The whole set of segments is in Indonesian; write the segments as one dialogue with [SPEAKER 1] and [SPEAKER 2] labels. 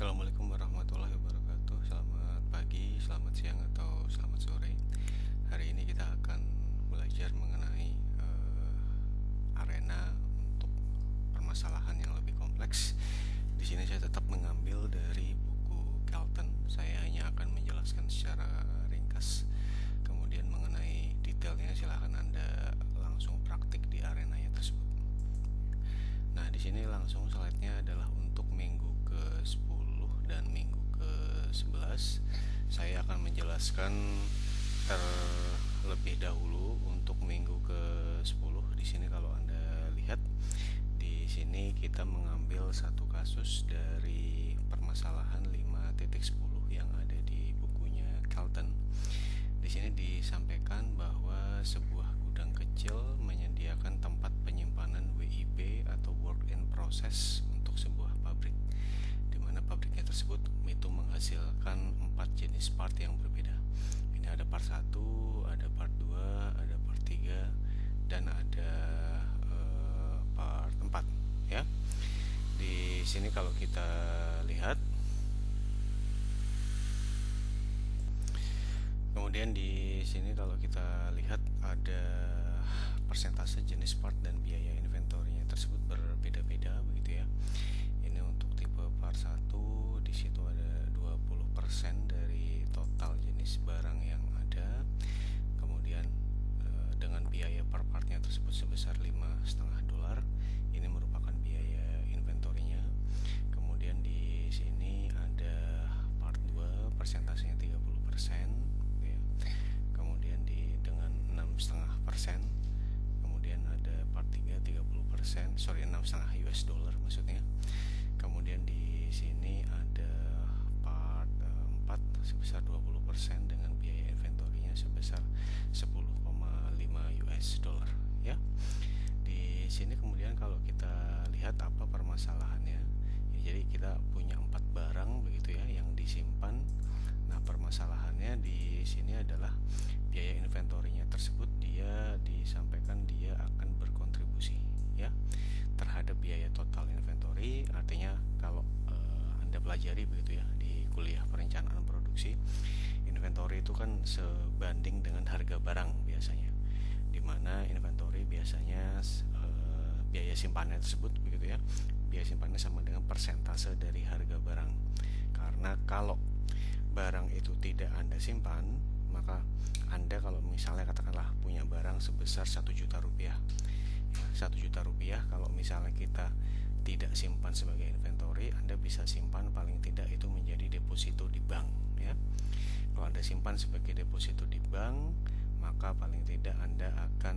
[SPEAKER 1] Assalamualaikum warahmatullahi wabarakatuh. Selamat pagi, selamat siang, atau selamat sore. Hari ini kita akan belajar mengenai arena untuk permasalahan yang lebih kompleks. Di sini saya tetap mengambil dari buku Kelton. Saya hanya akan menjelaskan secara ringkas. Kemudian mengenai detailnya silahkan Anda langsung praktik di arenanya tersebut. Nah, di sini langsung slide-nya adalah untuk minggu ke-10 dan minggu ke-11. Saya akan menjelaskan terlebih dahulu untuk minggu ke-10. Di sini kalau Anda lihat, di sini kita mengambil satu kasus dari permasalahan 5.10 yang ada di bukunya Kelton. Di sini disampaikan bahwa sebuah gudang kecil menyediakan tempat penyimpanan WIP atau work in process untuk sebuah pabrik, di mana pabriknya tersebut itu menghasilkan 4 jenis part yang berbeda. Ini ada part 1, ada part 2, ada part 3, dan ada part 4 ya. Di sini kalau kita lihat, kemudian di sini kalau kita lihat ada persentase jenis part dan biaya inventory-nya tersebut berbeda-beda begitu ya. Ini untuk tipe part 1, di situ ada 20% dari total jenis barang yang ada. Kemudian dengan biaya per partnya tersebut sebesar $5,5. Ini merupakan biaya inventory-nya. Kemudian di sini ada part 2, persentasenya 30%. Kemudian dengan 6,5%. Kemudian ada part 3 30%, 6,5 US dollar maksudnya. Kemudian di sini ada part 4 sebesar 20% dengan biaya inventory-nya sebesar 10,5 US dollar ya. Di sini kemudian kalau kita lihat apa permasalahannya ya, jadi kita punya 4 barang begitu ya yang disimpan. Nah, permasalahannya di sini adalah biaya inventory-nya tersebut dia disampaikan dia akan berkontribusi ya terhadap biaya total inventory. Artinya kalau Anda pelajari begitu ya di kuliah perencanaan produksi, inventory itu kan sebanding dengan harga barang biasanya, dimana inventory biasanya biaya simpannya tersebut begitu ya, biaya simpannya sama dengan persentase dari harga barang. Karena kalau barang itu tidak Anda simpan, maka Anda kalau misalnya katakanlah punya barang sebesar 1 juta rupiah ya, 1 juta rupiah kalau misalnya kita tidak simpan sebagai inventory, Anda bisa simpan paling tidak itu menjadi deposito di bank ya. Kalau Anda simpan sebagai deposito di bank, maka paling tidak Anda akan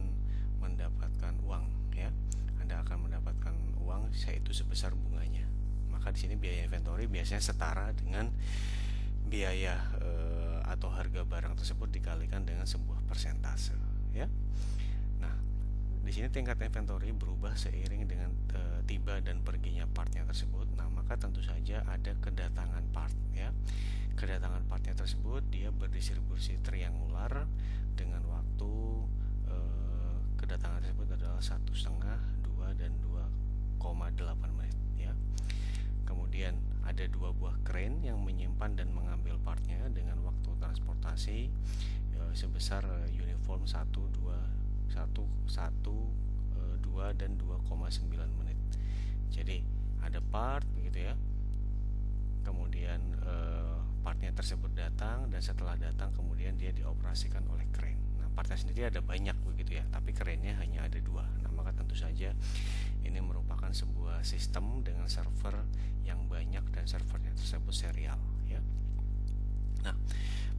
[SPEAKER 1] mendapatkan uang ya. Anda akan mendapatkan uang yaitu sebesar bunganya. Maka di sini biaya inventory biasanya setara dengan biaya atau harga barang tersebut dikalikan dengan sebuah persentase ya. Nah, di sini tingkat inventory berubah seiring dengan tiba dan perginya partnya tersebut. Nah, maka tentu saja ada kedatangan part ya. Kedatangan partnya tersebut dia berdistribusi triangular dengan waktu kedatangan tersebut adalah 1,5, 2, dan 2,8 menit ya. Kemudian ada 2 buah crane yang menyimpan dan mengambil partnya dengan waktu transportasi sebesar uniform 1, 2, 2 dan 2,9 menit. Jadi ada part begitu ya. Kemudian partnya tersebut datang, dan setelah datang kemudian dia dioperasikan oleh crane. Nah, partnya sendiri ada banyak begitu ya, tapi crane-nya hanya ada 2. Nah, maka tentu saja ini merupakan sebuah sistem dengan server yang banyak dan servernya tersebut serial ya. Nah,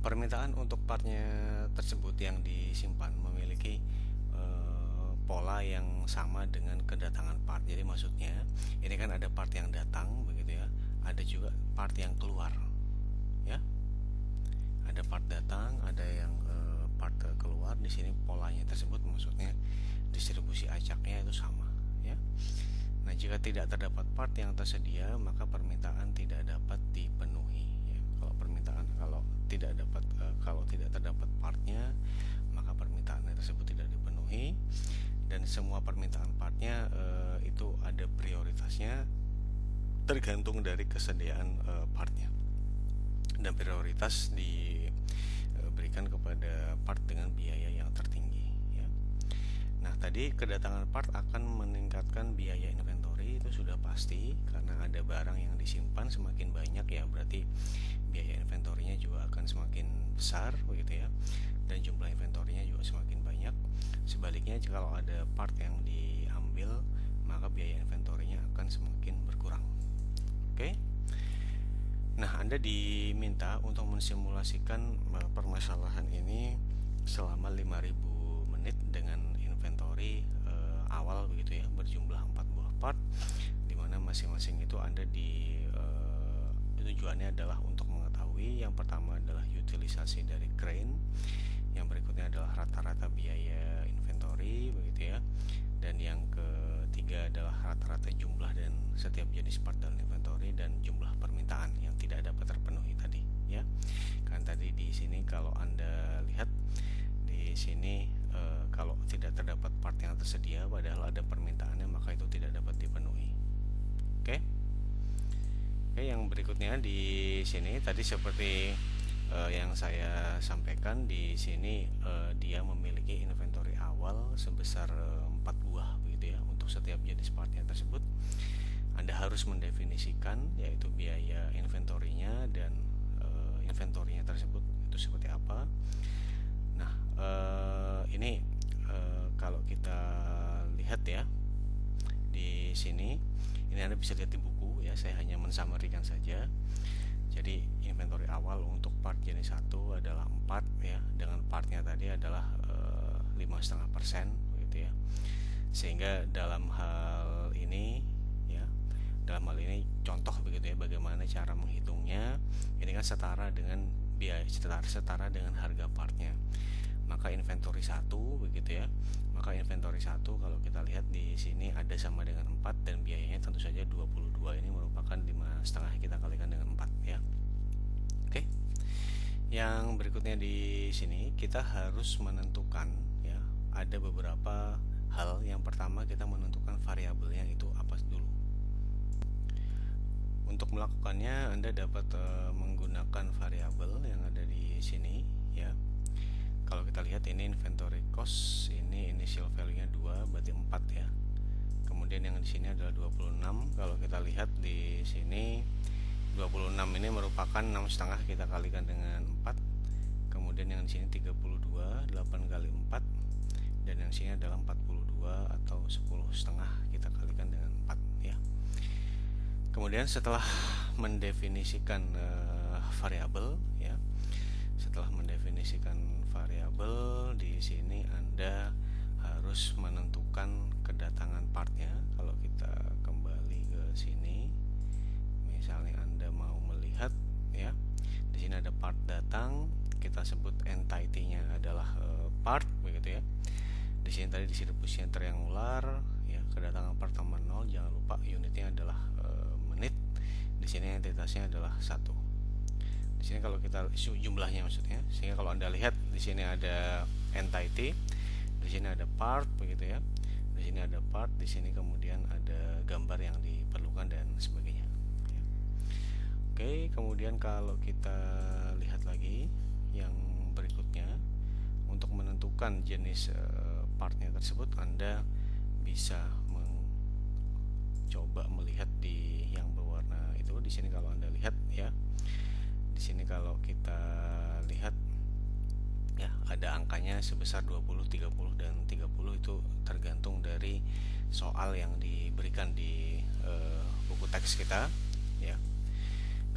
[SPEAKER 1] permintaan untuk partnya tersebut yang disimpan memiliki pola yang sama dengan kedatangan part. Jadi maksudnya ini kan ada part yang datang begitu ya, ada juga part yang keluar ya. Ada part datang, ada yang part keluar. Di sini polanya tersebut maksudnya distribusi acaknya itu sama ya. Nah, jika tidak terdapat part yang tersedia, maka permintaan tidak dapat dipenuhi ya. Kalau tidak terdapat partnya, maka permintaan tersebut tidak dipenuhi. Dan semua permintaan partnya itu ada prioritasnya tergantung dari kesediaan partnya, dan prioritas diberikan kepada part dengan biaya yang tertinggi ya. Nah, tadi kedatangan part akan meningkatkan biaya inventory, itu sudah pasti karena ada barang yang disimpan semakin banyak ya, berarti biaya inventorinya juga akan semakin besar begitu ya, dan jumlah inventorinya juga semakin banyak. Sebaliknya, kalau ada part yang diambil, maka biaya inventorinya akan semakin berkurang. Oke. Nah, Anda diminta untuk mensimulasikan permasalahan ini selama 5.000 menit dengan inventory awal begitu ya, berjumlah 4 buah part, di mana masing-masing itu Anda tujuannya adalah untuk mengetahui yang pertama adalah utilisasi dari crane, yang berikutnya adalah rata-rata biaya inventory begitu ya, dan yang ketiga adalah rata-rata jumlah dan setiap jenis part dalam inventory dan jumlah permintaan yang tidak dapat terpenuhi tadi ya. Kan tadi di sini kalau Anda lihat di sini kalau tidak terdapat part yang tersedia padahal ada permintaannya, maka itu tidak dapat dipenuhi. Oke. Oke, yang berikutnya di sini tadi seperti yang saya sampaikan, di sini dia memiliki inventory awal sebesar 4 buah begitu ya untuk setiap jenis partnya tersebut. Anda harus mendefinisikan yaitu biaya inventorinya dan inventorinya tersebut itu seperti apa. Nah, ini kalau kita lihat ya di sini, ini Anda bisa lihat di buku ya, saya hanya mensummarikan saja. Jadi inventory awal untuk part jenis 1 adalah 4 ya, dengan partnya tadi adalah 5,5% begitu ya. Sehingga dalam hal ini contoh begitu ya, bagaimana cara menghitungnya. Ini kan setara dengan biaya, setara dengan harga partnya. Maka inventory 1 begitu ya. Maka inventory 1 kalau kita lihat di sini ada sama dengan 4 dan biayanya tentu saja 22. Ini merupakan 5,5 kita kalikan dengan 4 ya. Oke. Yang berikutnya di sini kita harus menentukan ya, ada beberapa hal. Yang pertama kita menentukan variabelnya itu apa dulu. Untuk melakukannya Anda dapat menggunakan variabel yang ada di sini ya. Kalau kita lihat ini inventory cost, ini initial value-nya 2, berarti 4 ya. Kemudian yang di sini adalah 26. Kalau kita lihat di sini 26 ini merupakan 6,5 kita kalikan dengan 4. Kemudian yang di sini 32, 8 kali 4. Dan yang di sini adalah 42 atau 10,5 kita kalikan dengan 4 ya. Kemudian setelah mendefinisikan variabel ya, setelah mendefinisikan variabel di sini Anda harus menentukan kedatangan partnya. Kalau kita kembali ke sini, misalnya Anda mau melihat ya, di sini ada part datang, kita sebut entity-nya adalah part begitu ya. Di sini tadi distribusinya triangular ya, kedatangan part nomor 0, jangan lupa unitnya adalah menit. Di sini entitasnya adalah 1. Di sini kalau kita jumlahnya maksudnya, sehingga kalau Anda lihat di sini ada entity, di sini ada part begitu ya. Di sini ada part, di sini kemudian ada gambar yang diperlukan dan sebagainya. Ya. Oke, kemudian kalau kita lihat lagi yang berikutnya, untuk menentukan jenis partnya tersebut Anda bisa mencoba melihat di yang berwarna itu. Di sini kalau Anda lihat ya, di sini kalau kita lihat ya, ada angkanya sebesar 20, 30 dan 30, itu tergantung dari soal yang diberikan di buku teks kita ya.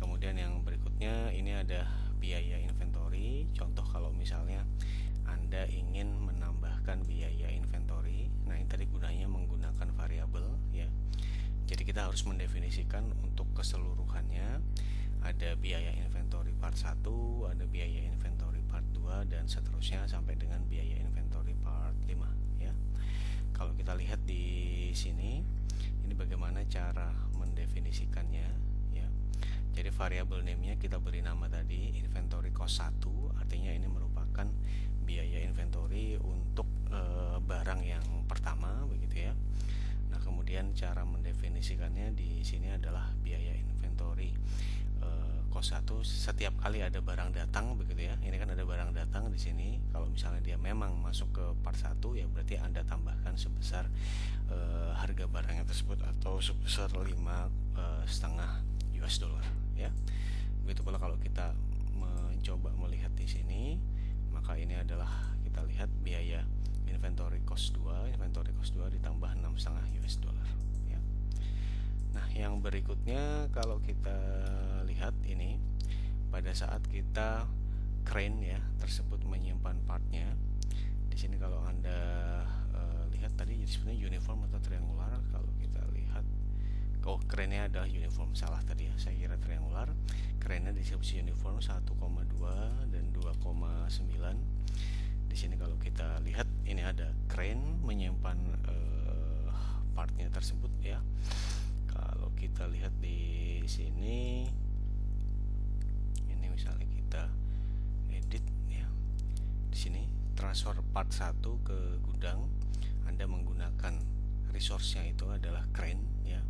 [SPEAKER 1] Kemudian yang berikutnya ini ada biaya inventory. Contoh kalau misalnya Anda ingin menambahkan biaya inventory, nah ini tadi gunanya menggunakan variabel ya. Jadi kita harus mendefinisikan untuk keseluruhannya, ada biaya inventory part 1, ada biaya inventory part 2 dan seterusnya sampai dengan biaya inventory part 5 ya. Kalau kita lihat di sini, ini bagaimana cara mendefinisikannya ya. Jadi variabel name-nya kita beri nama tadi inventory cost 1, artinya ini merupakan biaya inventory untuk barang yang pertama begitu ya. Nah, Nah, kemudian cara mendefinisikannya di sini adalah biaya inventory cost 1 setiap kali ada barang datang begitu ya. Ini kan ada barang datang di sini. Kalau misalnya dia memang masuk ke part 1 ya berarti Anda tambahkan sebesar harga barangnya tersebut atau sebesar 5,5 US dollar ya. Begitu pula kalau kita mencoba melihat di sini, maka ini adalah kita lihat biaya inventory cost 2 ditambah 6,5 US dollar ya. Nah, yang berikutnya kalau kita lihat ini pada saat kita crane ya tersebut menyimpan partnya. Di sini kalau Anda lihat tadi sebenarnya uniform atau triangular. Kalau kita lihat crane-nya adalah uniform, salah tadi ya, saya kira triangular. Crane-nya distribusi uniform 1,2 dan 2,9. Di sini kalau kita lihat ini ada crane menyimpan partnya tersebut ya. Kalau kita lihat di sini, ini misalnya kita edit ya. Di sini transfer part 1 ke gudang, Anda menggunakan resource-nya itu adalah crane ya.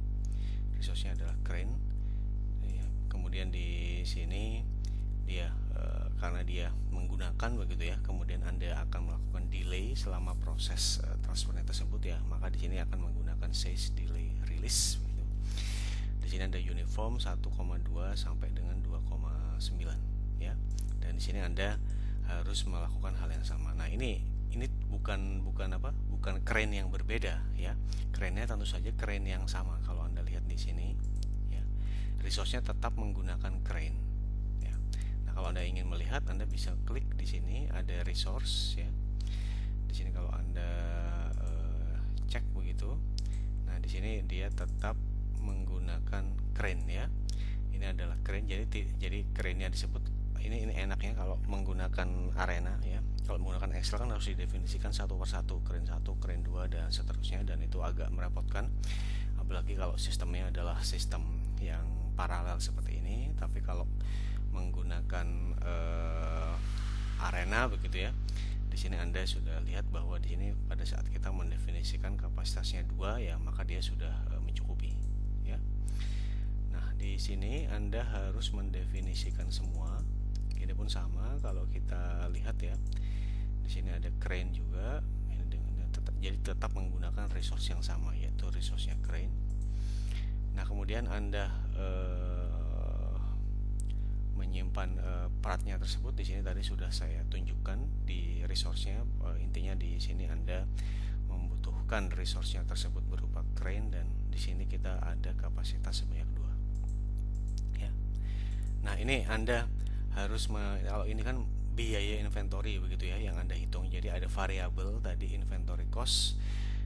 [SPEAKER 1] Resource-nya adalah crane. Ya. Kemudian di sini dia karena dia menggunakan begitu ya, kemudian Anda akan melakukan delay selama proses transfernya tersebut ya, maka di sini akan menggunakan sales delay release gitu. Di sini ada uniform 1,2 sampai dengan 2,9 ya. Dan di sini Anda harus melakukan hal yang sama. Nah, ini bukan crane yang berbeda ya. Crane-nya tentu saja crane yang sama. Kalau Anda lihat di sini ya. Resource-nya tetap menggunakan crane. Kalau Anda ingin melihat, Anda bisa klik di sini ada resource ya. Di sini kalau Anda cek begitu, nah di sini dia tetap menggunakan crane ya. Ini adalah crane, jadi crane-nya disebut ini enaknya kalau menggunakan arena ya. Kalau menggunakan Excel kan harus didefinisikan satu persatu, crane 1, crane 2 dan seterusnya, dan itu agak merepotkan. Apalagi kalau sistemnya adalah sistem yang paralel seperti ini. Tapi kalau menggunakan arena begitu ya. Di sini Anda sudah lihat bahwa di sini pada saat kita mendefinisikan kapasitasnya 2 ya, maka dia sudah mencukupi ya. Nah, di sini Anda harus mendefinisikan semua. Ini pun sama kalau kita lihat ya. Di sini ada crane juga. Jadi tetap menggunakan resource yang sama, yaitu resource-nya crane. Nah, kemudian Anda menyimpan partnya tersebut. Di sini tadi sudah saya tunjukkan di resource-nya. Intinya di sini Anda membutuhkan resource-nya tersebut berupa crane, dan di sini kita ada kapasitas sebanyak 2 ya. Nah, ini Anda harus kalau ini kan biaya inventory begitu ya yang Anda hitung. Jadi ada variabel tadi inventory cost.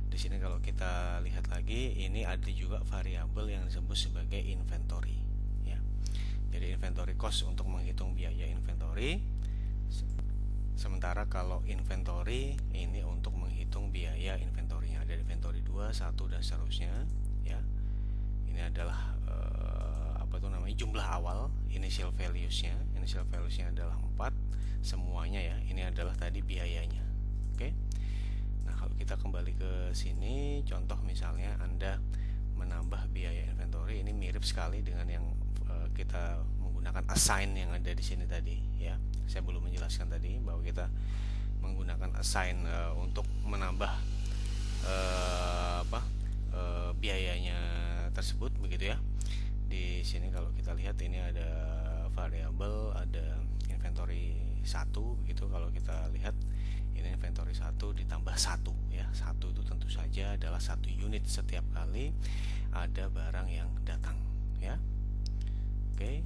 [SPEAKER 1] Di sini kalau kita lihat lagi, ini ada juga variabel yang disebut sebagai inventory. Jadi inventory cost untuk menghitung biaya inventory. Sementara kalau inventory ini untuk menghitung biaya inventory-nya. Ada inventory 2, 1 dan seterusnya ya. Ini adalah jumlah awal, initial values-nya. Initial values-nya adalah 4 semuanya ya. Ini adalah tadi biayanya. Oke. Nah, kalau kita kembali ke sini, contoh misalnya Anda menambah biaya inventory, ini mirip sekali dengan yang kita menggunakan assign yang ada di sini tadi ya. Saya belum menjelaskan tadi bahwa kita menggunakan assign untuk menambah biayanya tersebut begitu ya. Di sini kalau kita lihat ini ada variabel, ada inventory 1 begitu. Kalau kita lihat ini inventory 1 ditambah 1 ya. 1 itu tentu saja adalah 1 unit setiap kali ada barang yang datang ya. Oke.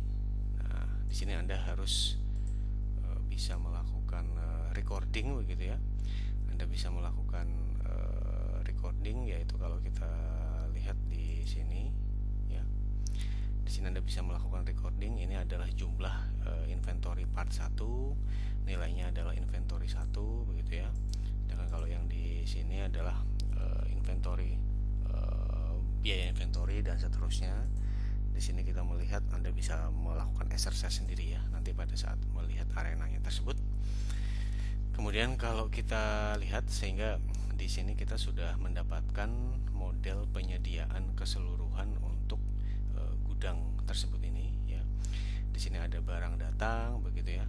[SPEAKER 1] Nah, di sini Anda harus bisa melakukan recording begitu ya. Anda bisa melakukan recording, yaitu kalau kita lihat di sini ya. Di sini Anda bisa melakukan recording. Ini adalah jumlah inventory part 1, nilainya adalah inventory 1 begitu ya. Dan kalau yang di sini adalah inventory biaya inventory dan seterusnya. Di sini kita melihat, Anda bisa melakukan exercise sendiri ya nanti pada saat melihat arenanya tersebut. Kemudian kalau kita lihat, sehingga di sini kita sudah mendapatkan model penyediaan keseluruhan untuk gudang tersebut ini ya. Di sini ada barang datang begitu ya.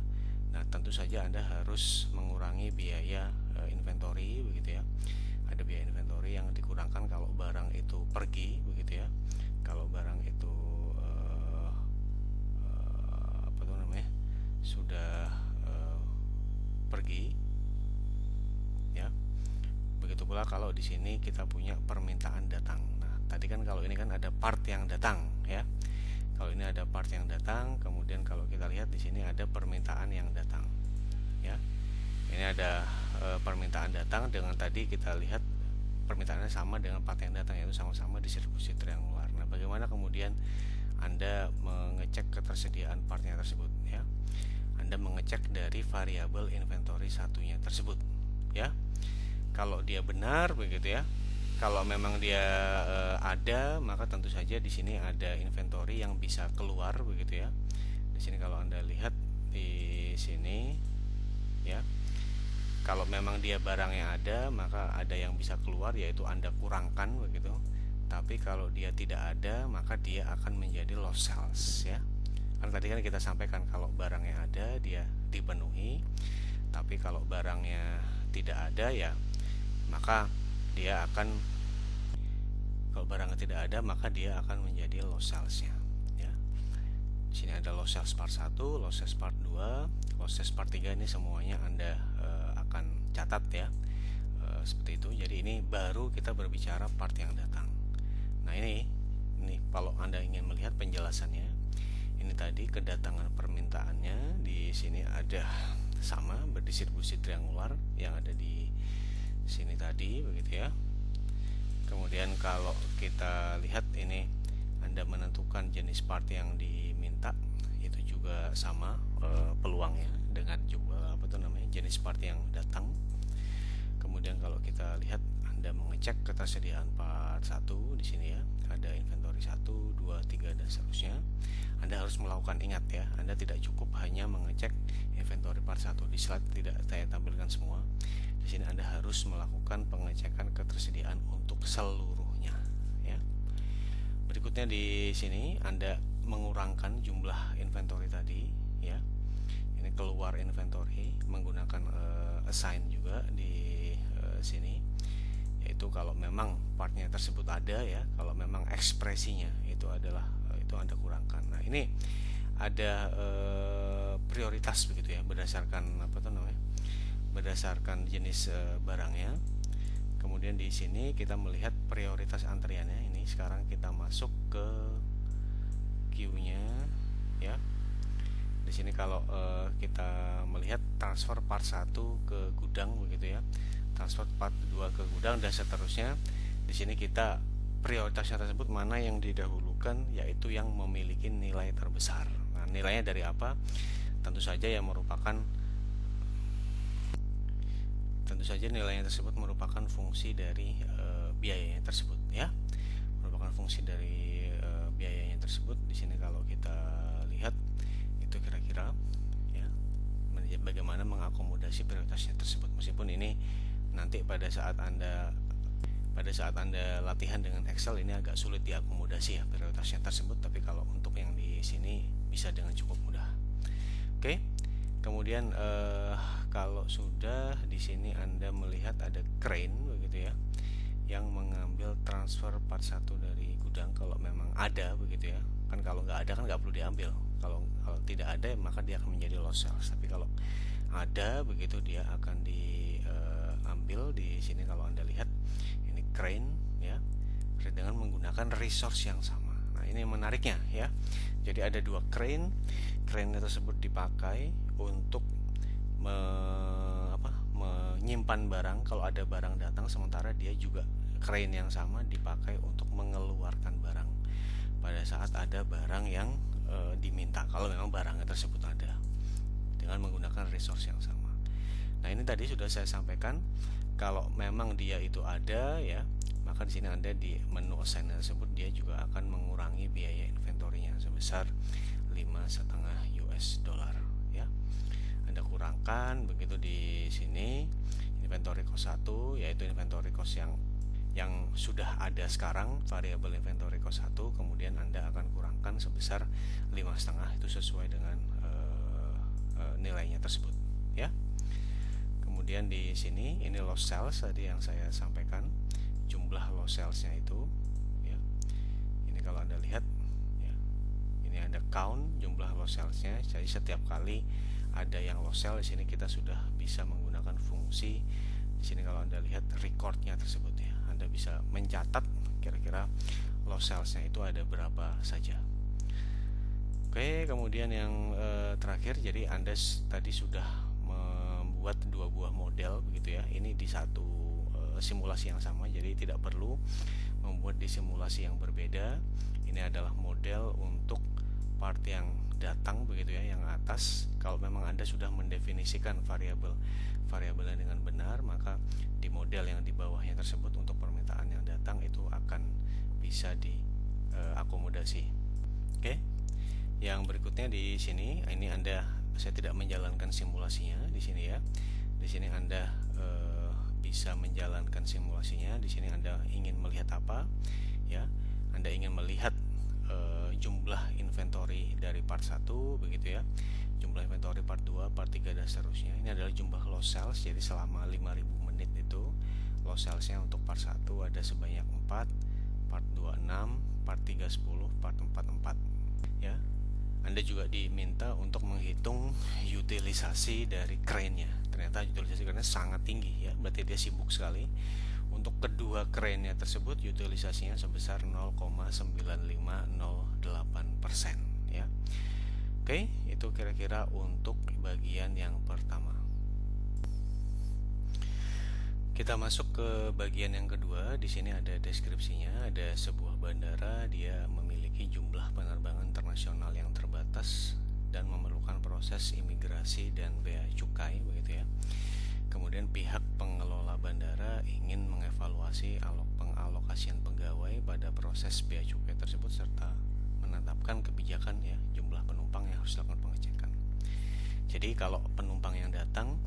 [SPEAKER 1] Nah, tentu saja Anda harus mengurangi biaya inventory begitu ya. Ada biaya inventory yang dikurangkan kalau barang itu pergi begitu ya. Kalau barang itu apa tuh namanya? Sudah pergi ya. Begitu pula kalau di sini kita punya permintaan datang. Nah, tadi kan kalau ini kan ada part yang datang ya. Kalau ini ada part yang datang, kemudian kalau kita lihat di sini ada permintaan yang datang ya. Ini ada permintaan datang, dengan tadi kita lihat permintaannya sama dengan part yang datang, yaitu sama-sama distribusi triangular. Nah, bagaimana kemudian Anda mengecek ketersediaan partnya tersebut ya? Anda mengecek dari variabel inventory satunya tersebut ya. Kalau dia benar begitu ya, kalau memang dia ada, maka tentu saja di sini ada inventory yang bisa keluar begitu ya. Di sini kalau Anda lihat di sini ya, kalau memang dia barangnya ada, maka ada yang bisa keluar, yaitu Anda kurangkan begitu. Tapi kalau dia tidak ada, maka dia akan menjadi lost sales ya. Kan tadi kan kita sampaikan kalau barangnya ada, dia dipenuhi. Tapi kalau barangnya tidak ada ya, maka dia akan, kalau barangnya tidak ada, maka dia akan menjadi lost sales-nya ya. Di sini ada lost sales part 1, lost sales part 2, lost sales part 3, ini semuanya Anda akan catat ya. Seperti itu. Jadi ini baru kita berbicara part yang datang. Nah, ini kalau Anda ingin melihat penjelasannya, ini tadi kedatangan permintaannya di sini ada sama berdistribusi triangular yang ada di sini tadi begitu ya. Kemudian kalau kita lihat ini, Anda menentukan jenis part yang diminta, itu juga sama peluangnya dengan juga jenis part yang datang. Kemudian kalau kita lihat, Anda mengecek ketersediaan part 1 di sini ya. Ada inventory 1, 2, 3 dan seterusnya. Anda harus melakukan, ingat ya, Anda tidak cukup hanya mengecek inventory part 1. Di slide tidak saya tampilkan semua. Di sini Anda harus melakukan pengecekan ketersediaan untuk seluruhnya ya. Berikutnya di sini Anda mengurangkan jumlah inventory tadi ya. Ini keluar inventory menggunakan assign juga di sini, yaitu kalau memang partnya tersebut ada ya, kalau memang ekspresinya itu adalah itu Anda kurangkan. Nah, ini ada prioritas begitu ya, berdasarkan berdasarkan jenis barangnya. Kemudian di sini kita melihat prioritas antriannya. Ini sekarang kita masuk ke queue-nya ya. Di sini kalau kita melihat transfer part 1 ke gudang begitu ya, transfer part 2 ke gudang dan seterusnya. Di sini kita prioritasnya tersebut mana yang didahulukan, yaitu yang memiliki nilai terbesar. Nah, nilainya dari apa? Tentu saja nilainya tersebut merupakan fungsi dari biayanya tersebut ya. Merupakan fungsi dari biayanya tersebut. Di sini kalau kita lihat itu kira-kira ya, bagaimana mengakomodasi prioritasnya tersebut. Meskipun ini nanti pada saat Anda latihan dengan Excel ini agak sulit diakomodasi ya prioritasnya tersebut, tapi kalau untuk yang di sini bisa dengan cukup mudah. Oke. Kemudian kalau sudah di sini Anda melihat ada crane begitu ya, yang mengambil transfer part 1 dari gudang kalau memang ada begitu ya. Kan kalau nggak ada kan nggak perlu diambil. Kalau tidak ada maka dia akan menjadi lost sales. Tapi kalau ada begitu dia akan diambil. Di sini kalau Anda lihat ini crane ya, dengan menggunakan resource yang sama. Nah, ini menariknya ya. Jadi ada dua crane tersebut dipakai untuk menyimpan barang kalau ada barang datang, sementara dia juga crane yang sama dipakai untuk mengeluarkan barang pada saat ada barang yang diminta, kalau memang barangnya tersebut ada, dengan menggunakan resource yang sama. Nah, ini tadi sudah saya sampaikan, kalau memang dia itu ada ya, maka di sini Anda di menu assign tersebut dia juga akan mengurangi biaya inventory-nya sebesar $5,5 ya. Anda kurangkan begitu di sini inventory cost 1, yaitu inventory cost yang sudah ada sekarang, variabel inventory cost 1, kemudian Anda akan kurangkan sebesar 5,5, itu sesuai dengan nilainya tersebut ya. Kemudian di sini ini lost sales tadi yang saya sampaikan, jumlah lost salesnya itu ya. Ini kalau Anda lihat ya, ini ada count jumlah lost salesnya. Jadi setiap kali ada yang lost sale di sini kita sudah bisa menggunakan fungsi di sini. Kalau Anda lihat recordnya tersebut ya, Anda bisa mencatat kira-kira lost salesnya itu ada berapa saja. Oke, kemudian yang terakhir, jadi Anda tadi sudah membuat dua buah model begitu ya. Ini di satu simulasi yang sama, jadi tidak perlu membuat di simulasi yang berbeda. Ini adalah model untuk part yang datang begitu ya, yang atas. Kalau memang Anda sudah mendefinisikan variabelnya dengan benar, maka di model yang di bawahnya tersebut untuk permintaan yang datang itu akan bisa diakomodasi. Oke. Yang berikutnya di sini, ini saya tidak menjalankan simulasinya di sini ya. Di sini Anda bisa menjalankan simulasinya. Di sini Anda ingin melihat apa? Ya, Anda ingin melihat jumlah inventory dari part 1 begitu ya. Jumlah inventory part 2, part 3 dan seterusnya. Ini adalah jumlah lost sales. Jadi selama 5.000 menit itu lost salesnya untuk part 1 ada sebanyak 4, part 2 6, part 3 10, part 4 4 ya. Anda juga diminta untuk menghitung utilisasi dari crane-nya. Ternyata utilisasi crane-nya sangat tinggi ya, berarti dia sibuk sekali. Untuk kedua crane-nya tersebut utilisasinya sebesar 0,9508% ya. Oke, itu kira-kira untuk bagian yang pertama. Kita masuk ke bagian yang kedua. Di sini ada deskripsinya. Ada sebuah bandara, dia memiliki jumlah penerbangan internasional yang terbatas dan memerlukan proses imigrasi dan bea cukai begitu ya. Kemudian pihak pengelola bandara ingin mengevaluasi pengalokasian pegawai pada proses bea cukai tersebut serta menetapkan kebijakan ya jumlah penumpang yang harus dilakukan pengecekan. Jadi kalau penumpang yang datang,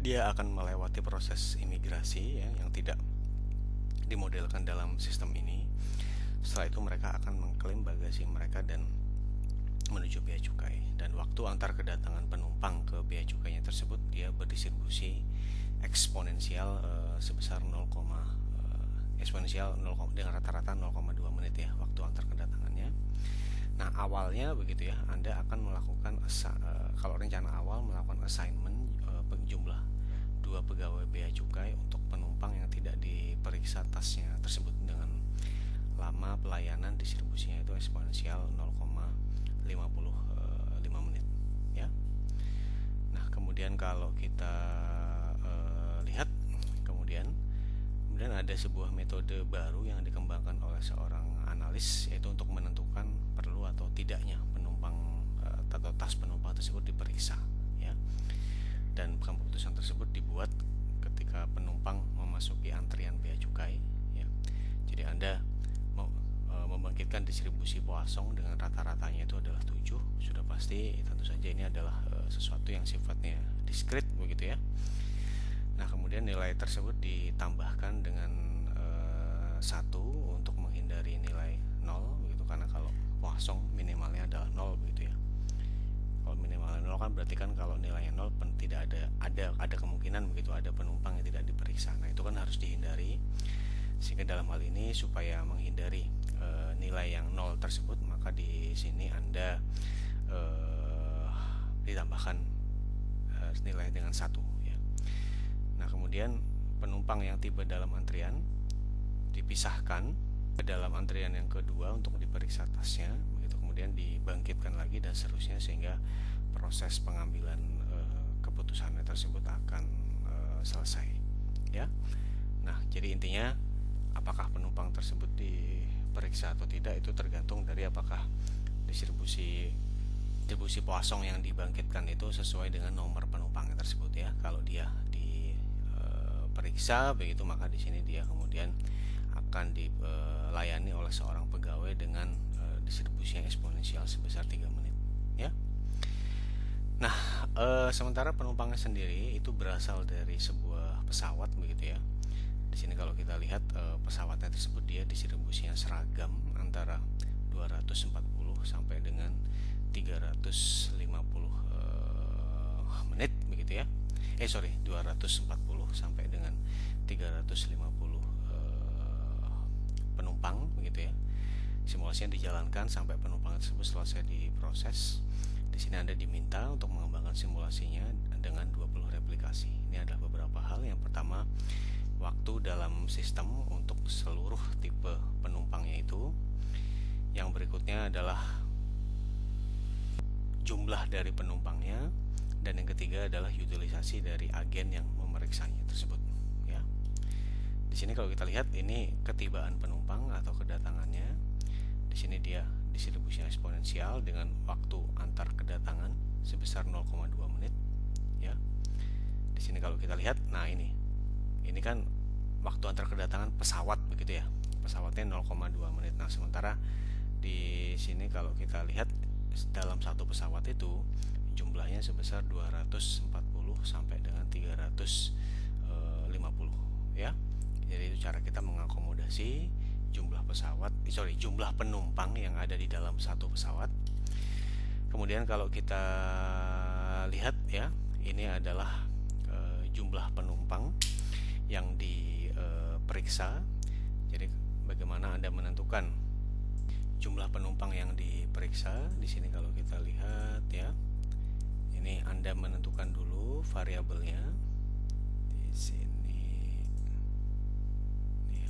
[SPEAKER 1] dia akan melewati proses imigrasi ya, yang tidak dimodelkan dalam sistem ini. Setelah itu mereka akan mengklaim bagasi mereka dan menuju bea cukai. Dan waktu antar kedatangan penumpang ke bea cukainya tersebut dia berdistribusi eksponensial sebesar 0, eksponensial 0, dengan rata-rata 0,2 menit ya waktu antar kedatangannya. Nah awalnya begitu ya, Anda akan melakukan kalau rencana awal melakukan assignment jumlah 2 pegawai bea cukai untuk penumpang yang tidak diperiksa tasnya tersebut dengan lama pelayanan distribusinya itu eksponensial 0,55 menit ya. Nah kemudian kalau kita lihat kemudian ada sebuah metode baru yang dikembangkan oleh seorang analis, yaitu untuk menentukan perlu atau tidaknya penumpang atau tas penumpang tersebut diperiksa ya. Dan keputusan tersebut dibuat ketika penumpang memasuki antrian bea cukai ya. Jadi Anda membangkitkan distribusi Poisson dengan rata-ratanya itu adalah 7, sudah pasti tentu saja ini adalah sesuatu yang sifatnya diskrit begitu ya. Nah kemudian nilai tersebut ditambahkan dengan 1 untuk menghindari nilai 0 begitu, karena kalau Poisson minimalnya adalah 0 begitu ya. Kalau minimalnya 0 kan berarti kan kalau nilainya 0 tidak ada kemungkinan begitu ada penumpang yang tidak diperiksa. Nah itu kan harus dihindari, sehingga dalam hal ini supaya menghindari nilai yang 0 tersebut, maka di sini Anda ditambahkan nilai dengan 1 ya. Nah kemudian penumpang yang tiba dalam antrian dipisahkan ke dalam antrian yang kedua untuk diperiksa tasnya begitu, kemudian dibangkitkan lagi dan seterusnya, sehingga proses pengambilan keputusannya tersebut akan selesai ya. Nah jadi intinya apakah penumpang tersebut diperiksa atau tidak itu tergantung dari apakah distribusi Poisson yang dibangkitkan itu sesuai dengan nomor penumpang tersebut ya. Kalau dia diperiksa begitu, maka di sini dia kemudian akan dilayani oleh seorang pegawai dengan distribusi yang eksponensial sebesar 3 menit ya. Nah Sementara penumpangnya sendiri itu berasal dari sebuah pesawat begitu ya. Di sini kalau kita lihat pesawatnya tersebut dia distribusinya seragam antara 240 sampai dengan 350 menit begitu ya. 240 sampai dengan 350 penumpang begitu ya. Simulasinya dijalankan sampai penumpang tersebut selesai diproses. Di sini Anda diminta untuk mengembangkan simulasinya dengan 20 replikasi. Ini adalah beberapa hal. Yang pertama, waktu dalam sistem untuk seluruh tipe penumpangnya itu. Yang berikutnya adalah jumlah dari penumpangnya, dan yang ketiga adalah utilisasi dari agen yang memeriksanya tersebut ya. Di sini kalau kita lihat ini ketibaan penumpang atau kedatangannya. Di sini dia distribusi eksponensial dengan waktu antar kedatangan sebesar 0,2 menit ya. Di sini kalau kita lihat, nah ini kan waktu antar kedatangan pesawat begitu ya. Pesawatnya 0,2 menit. Nah, sementara di sini kalau kita lihat dalam satu pesawat itu jumlahnya sebesar 240 sampai dengan 350 ya. Jadi itu cara kita mengakomodasi jumlah penumpang yang ada di dalam satu pesawat. Kemudian kalau kita lihat ya, ini adalah jumlah penumpang yang diperiksa. Jadi bagaimana Anda menentukan jumlah penumpang yang diperiksa? Di sini kalau kita lihat ya, ini Anda menentukan dulu variabelnya. Di sini ya.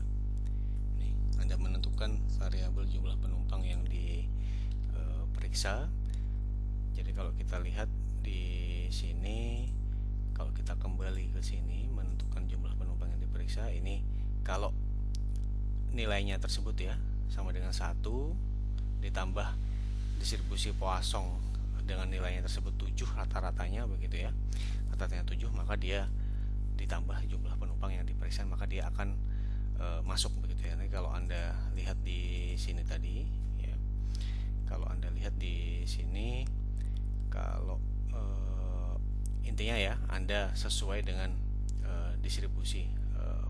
[SPEAKER 1] Ini Anda menentukan variabel jumlah penumpang yang diperiksa. Jadi kalau kita lihat di sini, kalau kita kembali ke sini menentukan jumlah penumpang yang diperiksa, ini kalau nilainya tersebut ya sama dengan 1 ditambah distribusi Poisson dengan nilainya tersebut 7 rata-ratanya begitu ya. Rata-ratanya 7, maka dia ditambah jumlah penumpang yang diperiksa, maka dia akan masuk begitu ya. Nanti kalau Anda lihat di sini tadi ya. Kalau Anda lihat di sini, kalau intinya ya, Anda sesuai dengan distribusi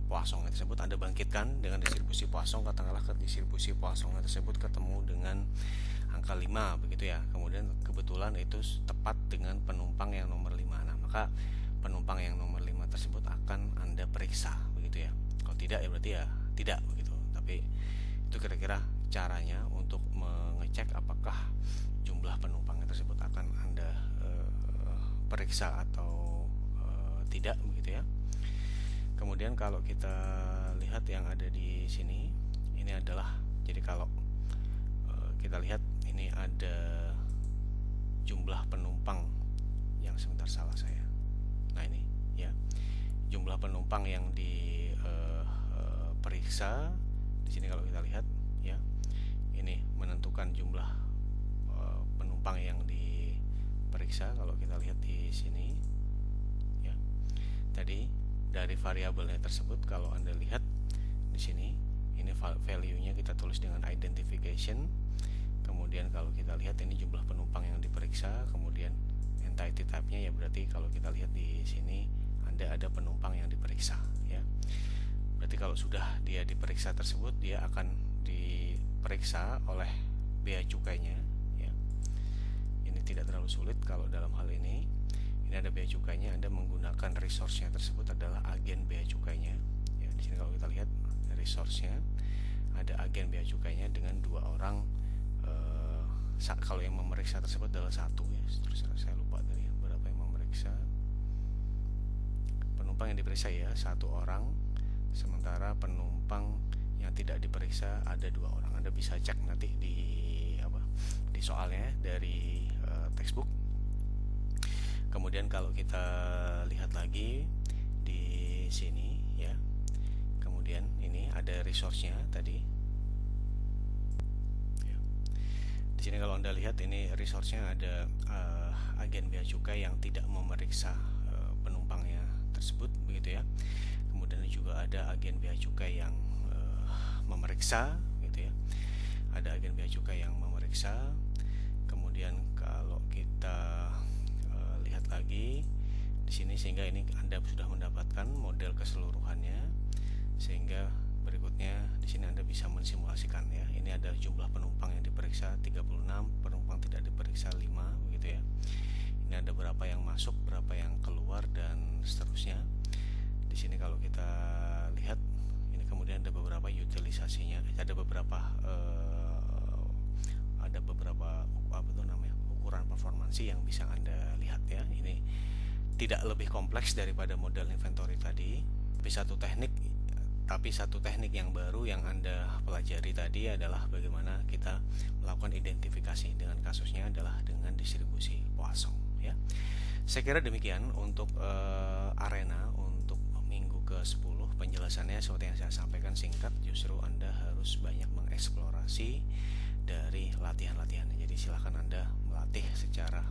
[SPEAKER 1] Poisson tersebut, Anda bangkitkan dengan distribusi Poisson, katakanlah ke distribusi Poisson tersebut ketemu dengan angka 5 begitu ya. Kemudian kebetulan itu tepat dengan penumpang yang nomor 5. Nah, maka penumpang yang nomor 5 tersebut akan Anda periksa begitu ya. Kalau tidak ya berarti ya tidak begitu. Tapi itu kira-kira caranya untuk mengecek apakah jumlah penumpang tersebut akan Anda periksa atau tidak begitu ya. Kemudian kalau kita lihat yang ada di sini, ini adalah, jadi kalau kita lihat ini ada jumlah penumpang yang sebentar salah saya. Nah ini ya, jumlah penumpang yang diperiksa di sini kalau kita lihat ya, ini menentukan jumlah penumpang yang diperiksa. Kalau kita lihat di sini ya, tadi dari variabelnya tersebut kalau Anda lihat di sini, ini value-nya kita tulis dengan identification. Kemudian kalau kita lihat ini jumlah penumpang yang diperiksa, kemudian entity type-nya ya, berarti kalau kita lihat di sini ada penumpang yang diperiksa ya. Berarti kalau sudah dia diperiksa tersebut, dia akan diperiksa oleh bea cukainya ya. Ini tidak terlalu sulit kalau dalam hal ini. Ini ada bea cukainya, Anda menggunakan resource-nya tersebut adalah agen bea cukainya. Ya, di sini kalau kita lihat resource-nya ada agen bea cukainya dengan 2 orang. Kalau yang memeriksa tersebut adalah 1 ya. Terus saya lupa dari berapa yang memeriksa. Penumpang yang diperiksa ya 1 orang, sementara penumpang yang tidak diperiksa ada 2 orang. Anda bisa cek nanti di soalnya dari textbook. Kemudian kalau kita lihat lagi di sini ya, kemudian ini ada resource-nya tadi ya. Di sini kalau Anda lihat ini resource-nya ada agen bea cukai yang tidak memeriksa penumpangnya tersebut begitu ya. Kemudian juga ada agen bea cukai yang memeriksa gitu ya. Ada agen bea cukai yang memeriksa. Kemudian kalau kita lihat lagi sini, sehingga ini Anda sudah mendapatkan model keseluruhannya. Sehingga berikutnya di sini Anda bisa mensimulasikan ya. Ini ada jumlah penumpang yang diperiksa 36, penumpang tidak diperiksa 5 begitu ya. Ini ada berapa yang masuk, berapa yang keluar, dan seterusnya. Di sini kalau kita lihat, ini kemudian ada beberapa utilisasinya, ada beberapa ukuran performansi yang bisa Anda lihat ya. Ini tidak lebih kompleks daripada model inventory tadi, tapi satu teknik yang baru yang Anda pelajari tadi adalah bagaimana kita melakukan identifikasi. Dengan kasusnya adalah dengan distribusi Poisson ya. Saya kira demikian untuk arena untuk minggu ke-10. Penjelasannya seperti yang saya sampaikan singkat, justru Anda harus banyak mengeksplorasi dari latihan-latihan. Jadi silakan Anda melatih secara